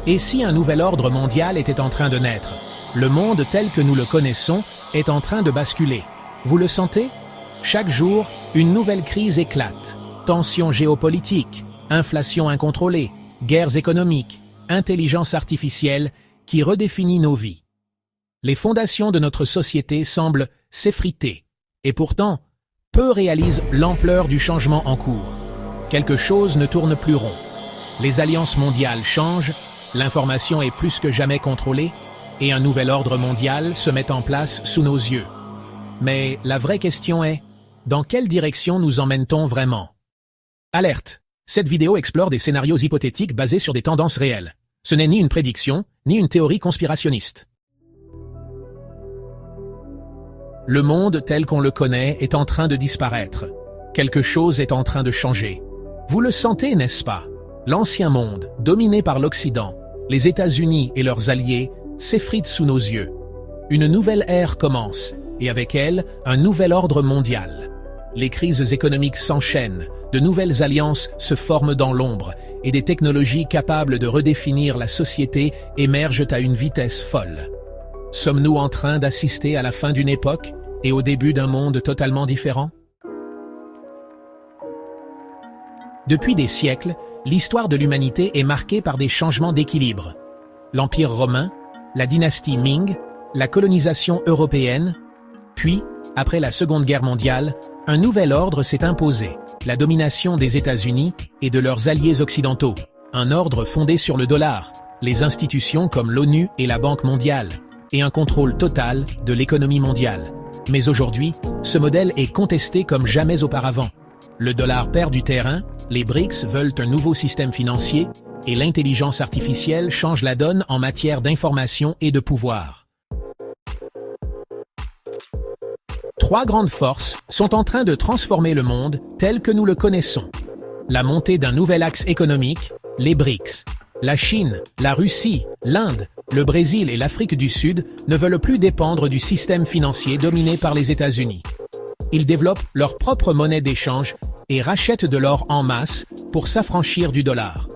Et si un nouvel ordre mondial était en train de naître? Le monde tel que nous le connaissons est en train de basculer. Vous le sentez? Chaque jour, une nouvelle crise éclate. Tensions géopolitiques, inflation incontrôlée, guerres économiques, intelligence artificielle qui redéfinit nos vies. Les fondations de notre société semblent s'effriter. Et pourtant, peu réalisent l'ampleur du changement en cours. Quelque chose ne tourne plus rond. Les alliances mondiales changent, l'information est plus que jamais contrôlée, et un nouvel ordre mondial se met en place sous nos yeux. Mais la vraie question est, dans quelle direction nous emmène-t-on vraiment? Alerte! Cette vidéo explore des scénarios hypothétiques basés sur des tendances réelles. Ce n'est ni une prédiction, ni une théorie conspirationniste. Le monde tel qu'on le connaît est en train de disparaître. Quelque chose est en train de changer. Vous le sentez, n'est-ce pas? L'ancien monde, dominé par l'Occident, les États-Unis et leurs alliés, s'effritent sous nos yeux. Une nouvelle ère commence, et avec elle, un nouvel ordre mondial. Les crises économiques s'enchaînent, de nouvelles alliances se forment dans l'ombre, et des technologies capables de redéfinir la société émergent à une vitesse folle. Sommes-nous en train d'assister à la fin d'une époque et au début d'un monde totalement différent? Depuis des siècles, l'histoire de l'humanité est marquée par des changements d'équilibre. L'Empire romain, la dynastie Ming, la colonisation européenne, puis, après la Seconde Guerre mondiale, un nouvel ordre s'est imposé, la domination des États-Unis et de leurs alliés occidentaux, un ordre fondé sur le dollar, les institutions comme l'ONU et la Banque mondiale, et un contrôle total de l'économie mondiale. Mais aujourd'hui, ce modèle est contesté comme jamais auparavant. Le dollar perd du terrain, les BRICS veulent un nouveau système financier, et l'intelligence artificielle change la donne en matière d'information et de pouvoir. Trois grandes forces sont en train de transformer le monde tel que nous le connaissons. La montée d'un nouvel axe économique, les BRICS. La Chine, la Russie, l'Inde, le Brésil et l'Afrique du Sud ne veulent plus dépendre du système financier dominé par les États-Unis. Ils développent leur propre monnaie d'échange et rachètent de l'or en masse pour s'affranchir du dollar.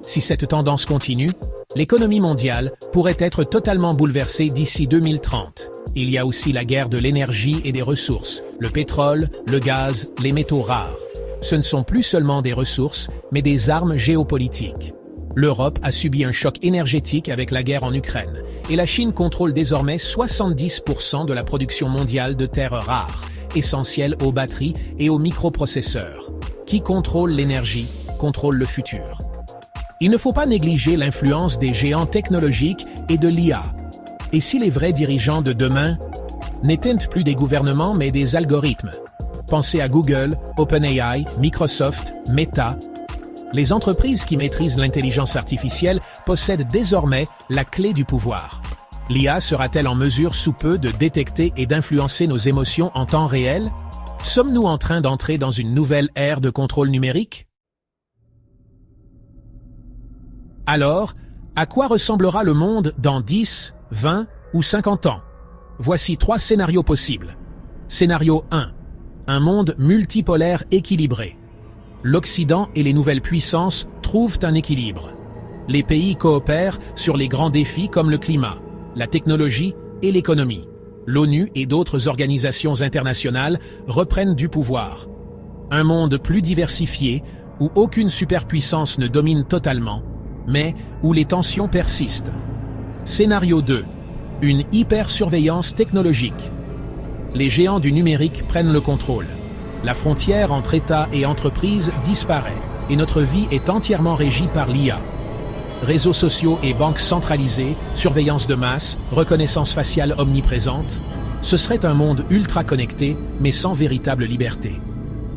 Si cette tendance continue, l'économie mondiale pourrait être totalement bouleversée d'ici 2030. Il y a aussi la guerre de l'énergie et des ressources, le pétrole, le gaz, les métaux rares. Ce ne sont plus seulement des ressources, mais des armes géopolitiques. L'Europe a subi un choc énergétique avec la guerre en Ukraine, et la Chine contrôle désormais 70% de la production mondiale de terres rares, essentielles aux batteries et aux microprocesseurs. Qui contrôle l'énergie, contrôle le futur. Il ne faut pas négliger l'influence des géants technologiques et de l'IA. Et si les vrais dirigeants de demain n'étaient plus des gouvernements mais des algorithmes? Pensez à Google, OpenAI, Microsoft, Meta. Les entreprises qui maîtrisent l'intelligence artificielle possèdent désormais la clé du pouvoir. L'IA sera-t-elle en mesure sous peu de détecter et d'influencer nos émotions en temps réel? Sommes-nous en train d'entrer dans une nouvelle ère de contrôle numérique? Alors, à quoi ressemblera le monde dans 10, 20 ou 50 ans? Voici 3 scénarios possibles. Scénario 1. Un monde multipolaire équilibré. L'Occident et les nouvelles puissances trouvent un équilibre. Les pays coopèrent sur les grands défis comme le climat, la technologie et l'économie. L'ONU et d'autres organisations internationales reprennent du pouvoir. Un monde plus diversifié où aucune superpuissance ne domine totalement, mais où les tensions persistent. Scénario 2. Une hypersurveillance technologique. Les géants du numérique prennent le contrôle. La frontière entre États et entreprises disparaît et notre vie est entièrement régie par l'IA. Réseaux sociaux et banques centralisées, surveillance de masse, reconnaissance faciale omniprésente, ce serait un monde ultra connecté mais sans véritable liberté.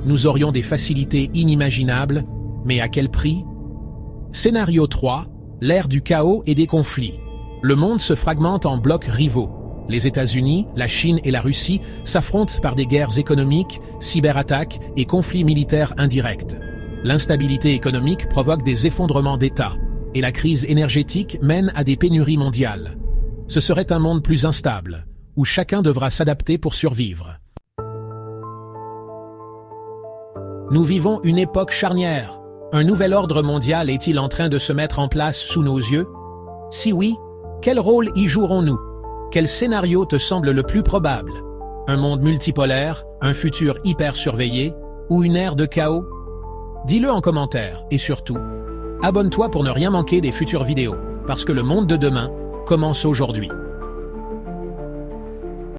Nous aurions des facilités inimaginables, mais à quel prix? Scénario 3. L'ère du chaos et des conflits. Le monde se fragmente en blocs rivaux. Les États-Unis, la Chine et la Russie s'affrontent par des guerres économiques, cyberattaques et conflits militaires indirects. L'instabilité économique provoque des effondrements d'États, et la crise énergétique mène à des pénuries mondiales. Ce serait un monde plus instable, où chacun devra s'adapter pour survivre. Nous vivons une époque charnière. Un nouvel ordre mondial est-il en train de se mettre en place sous nos yeux? Si oui, quel rôle y jouerons-nous? Quel scénario te semble le plus probable? Un monde multipolaire, un futur hyper surveillé ou une ère de chaos? Dis-le en commentaire et surtout, abonne-toi pour ne rien manquer des futures vidéos, parce que le monde de demain commence aujourd'hui.